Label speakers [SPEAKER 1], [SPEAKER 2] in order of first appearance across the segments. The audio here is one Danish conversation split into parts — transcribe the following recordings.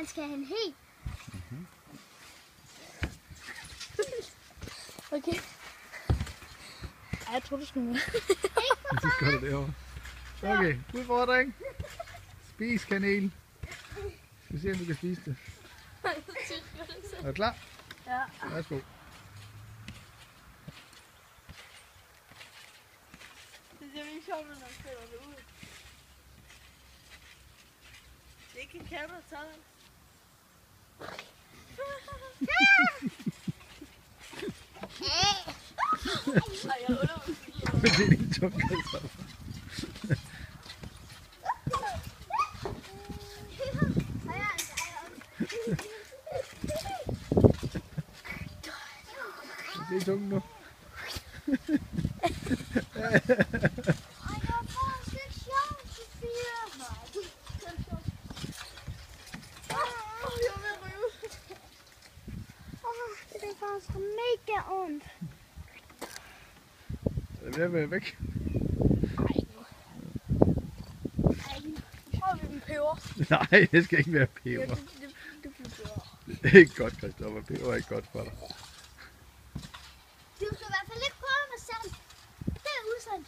[SPEAKER 1] han skal have en helt.
[SPEAKER 2] Okay. Ej, jeg tror, du skulle med.
[SPEAKER 3] Så gør du derovre. Okay, udfordring. Spis kanel. Skal vi se, om du kan spise det. Er du klar?
[SPEAKER 2] Ja.
[SPEAKER 3] Værsgo.
[SPEAKER 2] Det ser virkelig sjovt, når man spiller det ud. Det er ikke en kat, der tager den. Ej, jeg undrer mig.
[SPEAKER 3] Det er din tunge, altså. Det er tungen nu.
[SPEAKER 1] Det er faktisk mega ondt.
[SPEAKER 3] Er det ved at være væk?
[SPEAKER 2] Prøver vi den peber?
[SPEAKER 3] Nej, det skal ikke være peber.
[SPEAKER 2] Det bliver bedre.
[SPEAKER 3] Det er ikke godt, Christoffer. Peber er ikke godt for dig.
[SPEAKER 1] Du skal i hvert fald ikke prøve med sand. Det er usandt.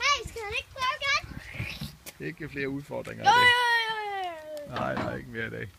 [SPEAKER 1] Hey, skal han ikke prøve igen?
[SPEAKER 3] Ikke flere udfordringer i
[SPEAKER 2] Ja,
[SPEAKER 3] dag.
[SPEAKER 2] ja, ja, ja.
[SPEAKER 3] Nej, der er ikke mere i dag.